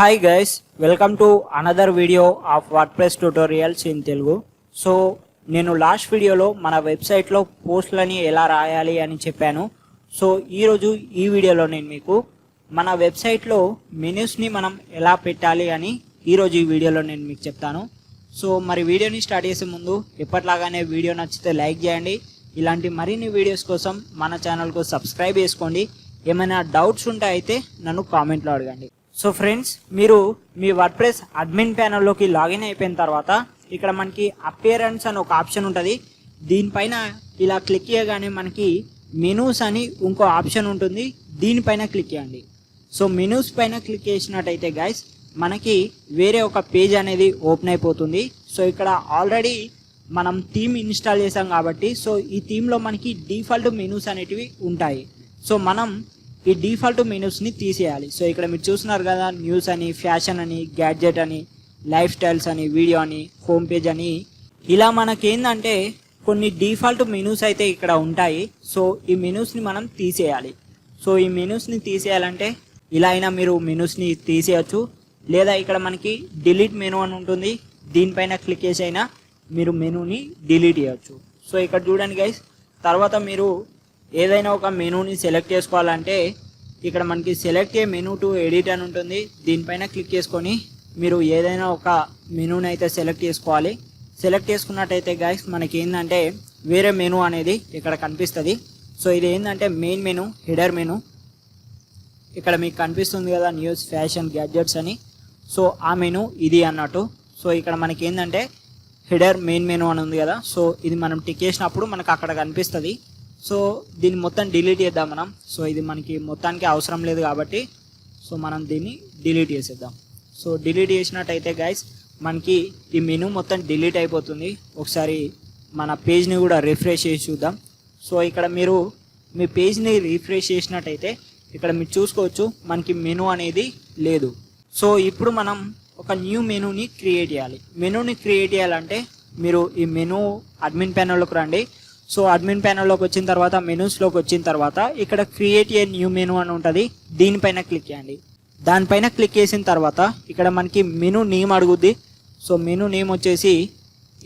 Hi guys, welcome to another video of WordPress tutorials in Telugu. So నేను last వీడియోలో మన వెబ్సైట్లో పోస్ట్లని ఎలా రాయాలి అని చెప్పాను. సో ఈరోజు ఈ వీడియోలో నేను మీకు మన వెబ్సైట్లో మెనూస్ని మనం ఎలా పెట్టాలి అని ఈరోజు ఈ వీడియోలో నేను మీకు చెప్తాను. సో మరి వీడియోని స్టార్ట్ చేసే ముందు ఎప్పటిలాగానే వీడియో నచ్చితే లైక్ చేయండి. ఇలాంటి మరిన్ని వీడియోస్ కోసం మన ఛానల్కు సబ్స్క్రైబ్ చేసుకోండి. ఏమైనా డౌట్స్ ఉంటే అయితే నన్ను కామెంట్లో అడగండి. సో ఫ్రెండ్స్, మీరు మీ వర్డ్ప్రెస్ అడ్మిన్ ప్యానల్లోకి లాగిన్ అయిపోయిన తర్వాత ఇక్కడ మనకి అపియరెన్స్ అని ఒక ఆప్షన్ ఉంటుంది. దీనిపైన ఇలా క్లిక్ చేయగానే మనకి మెనూస్ అని ఇంకో ఆప్షన్ ఉంటుంది. దీనిపైన క్లిక్ చేయండి. సో మెనూస్ పైన క్లిక్ చేసినట్టయితే గైస్ మనకి వేరే ఒక పేజ్ అనేది ఓపెన్ అయిపోతుంది. సో ఇక్కడ ఆల్రెడీ మనం థీమ్ ఇన్స్టాల్ చేసాం కాబట్టి సో ఈ థీమ్లో మనకి డిఫాల్ట్ మెనూస్ అనేటివి ఉంటాయి. సో మనం ఈ డిఫాల్ట్ మెనూస్ని తీసేయాలి. సో ఇక్కడ మీరు చూస్తున్నారు కదా, న్యూస్ అని, ఫ్యాషన్ అని, గ్యాడ్జెట్ అని, లైఫ్ స్టైల్స్ అని, వీడియో అని, హోమ్ పేజ్ అని, ఇలా మనకేందంటే కొన్ని డిఫాల్ట్ మెనూస్ అయితే ఇక్కడ ఉంటాయి. సో ఈ మెనూస్ని మనం తీసేయాలి. సో ఈ మెనూస్ని తీసేయాలంటే ఇలా అయినా మీరు మెనూస్ని తీసేయచ్చు, లేదా ఇక్కడ మనకి డిలీట్ మెనూ అని ఉంటుంది. దీనిపైన క్లిక్ చేసి అయినా మీరు మెనూని డిలీట్ చేయొచ్చు. సో ఇక్కడ చూడండి గైస్, తర్వాత మీరు ఏదైనా ఒక మెనూని సెలెక్ట్ చేసుకోవాలంటే ఇక్కడ మనకి select A menu to edit అని ఉంటుంది. దీనిపైన క్లిక్ చేసుకొని మీరు ఏదైనా ఒక మెనూని అయితే సెలెక్ట్ చేసుకోవాలి. సెలెక్ట్ చేసుకున్నట్టయితే గైస్ మనకి ఏంటంటే వేరే మెనూ అనేది ఇక్కడ కనిపిస్తుంది. సో ఇది ఏంటంటే మెయిన్ మెనూ, హెడర్ మెనూ. ఇక్కడ మీకు కనిపిస్తుంది కదా, న్యూస్, ఫ్యాషన్, గ్యాడ్జెట్స్ అని. సో ఆ మెనూ ఇది అన్నట్టు. సో ఇక్కడ మనకి ఏంటంటే హెడర్ మెయిన్ మెనూ అని ఉంది కదా, సో ఇది మనం టిక్ చేసినప్పుడు మనకు అక్కడ కనిపిస్తుంది. సో దీన్ని మొత్తం డిలీట్ చేద్దాం మనం. సో ఇది మనకి మొత్తానికి అవసరం లేదు కాబట్టి సో మనం దీన్ని డిలీట్ చేసేద్దాం. సో డిలీట్ చేసినట్టయితే గైస్ మనకి ఈ మెనూ మొత్తం డిలీట్ అయిపోతుంది. ఒకసారి మన పేజ్ని కూడా రిఫ్రెష్ చేసి చూద్దాం. సో ఇక్కడ మీరు మీ పేజ్ని రిఫ్రెష్ చేసినట్టయితే ఇక్కడ మీరు చూసుకోవచ్చు మనకి మెనూ అనేది లేదు. సో ఇప్పుడు మనం ఒక న్యూ మెనూని క్రియేట్ చేయాలి. మెనూని క్రియేట్ చేయాలంటే మీరు ఈ మెనూ అడ్మిన్ ప్యానల్లోకి రండి. సో అడ్మిన్ ప్యానల్లోకి వచ్చిన తర్వాత మెనూస్లోకి వచ్చిన తర్వాత ఇక్కడ క్రియేట్ ఏ న్యూ మెనూ అని ఉంటుంది. దీనిపైన క్లిక్ చేయండి. దానిపైన క్లిక్ చేసిన తర్వాత ఇక్కడ మనకి మెనూ నేమ్ అడుగుద్ది. సో మెనూ నేమ్ వచ్చేసి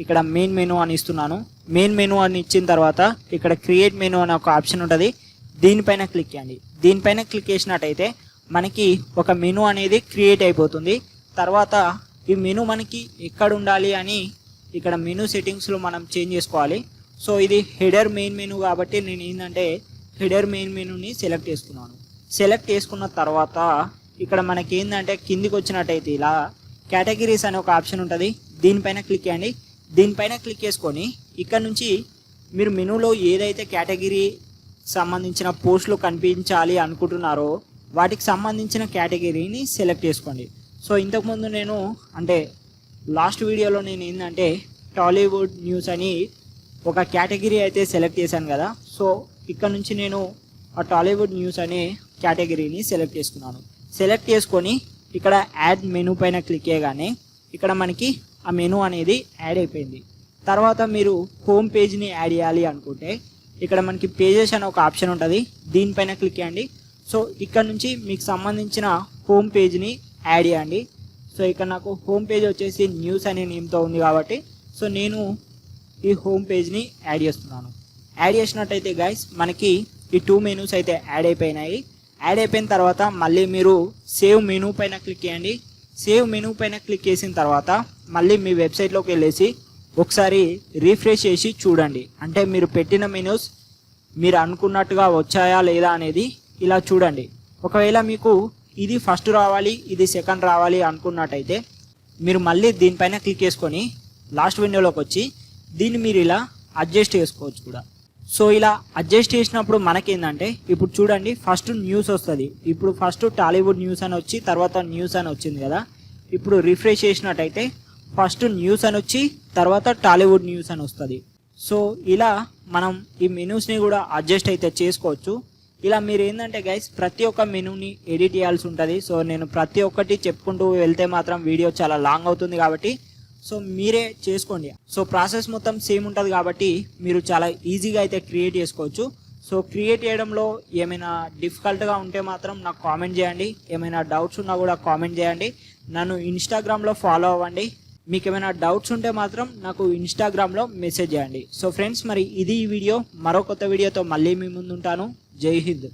ఇక్కడ మెయిన్ మెనూ అని ఇస్తున్నాను. మెయిన్ మెనూ అని ఇచ్చిన తర్వాత ఇక్కడ క్రియేట్ మెనూ అనే ఒక ఆప్షన్ ఉంటుంది. దీనిపైన క్లిక్ చేయండి. దీనిపైన క్లిక్ చేసినట్టయితే మనకి ఒక మెనూ అనేది క్రియేట్ అయిపోతుంది. తర్వాత ఈ మెనూ మనకి ఎక్కడ ఉండాలి అని ఇక్కడ మెనూ సెట్టింగ్స్లో మనం చేంజ్ చేసుకోవాలి. సో ఇది హెడర్ మెయిన్ మెనూ కాబట్టి నేను ఏంటంటే హెడర్ మెయిన్ మెనూని సెలెక్ట్ చేసుకున్నాను. సెలెక్ట్ చేసుకున్న తర్వాత ఇక్కడ మనకి ఏంటంటే కిందికి వచ్చినట్టయితే ఇలా కేటగిరీస్ అనే ఒక ఆప్షన్ ఉంటుంది. దీనిపైన క్లిక్ చేయండి. దీనిపైన క్లిక్ చేసుకొని ఇక్కడ నుంచి మీరు మెనూలో ఏదైతే కేటగిరీ సంబంధించిన పోస్టులు కనిపించాలి అనుకుంటున్నారో వాటికి సంబంధించిన కేటగిరీని సెలెక్ట్ చేసుకోండి. సో ఇంతకుముందు నేను అంటే లాస్ట్ వీడియోలో నేను ఏంటంటే టాలీవుడ్ న్యూస్ అని ఒక కేటగిరీ అయితే సెలెక్ట్ చేశాను కదా. సో ఇక్కడ నుంచి నేను ఆ టాలీవుడ్ న్యూస్ అనే కేటగిరీని సెలెక్ట్ చేసుకున్నాను. సెలెక్ట్ చేసుకొని ఇక్కడ యాడ్ మెనూ పైన క్లిక్ చేయగానే ఇక్కడ మనకి ఆ మెనూ అనేది యాడ్ అయిపోయింది. తర్వాత మీరు హోమ్ పేజ్ని యాడ్ చేయాలి అనుకుంటే ఇక్కడ మనకి పేజెస్ అనే ఒక ఆప్షన్ ఉంటుంది. దీనిపైన క్లిక్ చేయండి. సో ఇక్కడ నుంచి మీకు సంబంధించిన హోమ్ పేజ్ని యాడ్ చేయండి. సో ఇక్కడ నాకు హోమ్ పేజ్ వచ్చేసి న్యూస్ అనే నేమ్తో ఉంది కాబట్టి సో నేను ఈ హోమ్ పేజ్ని యాడ్ చేస్తున్నాను. యాడ్ చేసినట్టయితే గైస్ మనకి ఈ 2 మెనూస్ అయితే యాడ్ అయిపోయినాయి. యాడ్ అయిపోయిన తర్వాత మళ్ళీ మీరు సేవ్ మెనూ పైన క్లిక్ చేయండి. సేవ్ మెనూ పైన క్లిక్ చేసిన తర్వాత మళ్ళీ మీ వెబ్సైట్లోకి వెళ్ళేసి ఒకసారి రిఫ్రెష్ చేసి చూడండి. అంటే మీరు పెట్టిన మెనూస్ మీరు అనుకున్నట్టుగా వచ్చాయా లేదా అనేది ఇలా చూడండి. ఒకవేళ మీకు ఇది ఫస్ట్ రావాలి, ఇది సెకండ్ రావాలి అనుకున్నట్టయితే మీరు మళ్ళీ దీనిపైన క్లిక్ చేసుకొని లాస్ట్ విండోలోకి వచ్చి దీన్ని మీరు ఇలా అడ్జస్ట్ చేసుకోవచ్చు కూడా. సో ఇలా అడ్జస్ట్ చేసినప్పుడు మనకేంటంటే ఇప్పుడు చూడండి ఫస్ట్ న్యూస్ వస్తుంది. ఇప్పుడు ఫస్ట్ టాలీవుడ్ న్యూస్ అని వచ్చి తర్వాత న్యూస్ అని వచ్చింది కదా. ఇప్పుడు రిఫ్రెష్ చేసినట్టయితే ఫస్ట్ న్యూస్ అని వచ్చి తర్వాత టాలీవుడ్ న్యూస్ అని వస్తుంది. సో ఇలా మనం ఈ మెనూస్ని కూడా అడ్జస్ట్ అయితే చేసుకోవచ్చు. ఇలా మీరు ఏంటంటే గైస్ ప్రతి ఒక్క మెనూని ఎడిట్ చేయాల్సి ఉంటుంది. సో నేను ప్రతి ఒక్కటి చెప్పుకుంటూ వెళ్తే మాత్రం వీడియో చాలా లాంగ్ అవుతుంది కాబట్టి సో మీరే చేసుకోండి. సో ప్రాసెస్ మొత్తం సేమ్ ఉంటుంది కాబట్టి మీరు చాలా ఈజీగా అయితే క్రియేట్ చేసుకోవచ్చు. సో క్రియేట్ చేయడంలో ఏమైనా డిఫికల్ట్గా ఉంటే మాత్రం నాకు కామెంట్ చేయండి. ఏమైనా డౌట్స్ ఉన్నా కూడా కామెంట్ చేయండి. నన్ను ఇన్స్టాగ్రామ్లో ఫాలో అవ్వండి. మీకు ఏమైనా డౌట్స్ ఉంటే మాత్రం నాకు ఇన్స్టాగ్రామ్లో మెసేజ్ చేయండి. సో ఫ్రెండ్స్, మరి ఇది ఈ వీడియో. మరో కొత్త వీడియోతో మళ్ళీ మీ ముందు ఉంటాను. జై హింద్.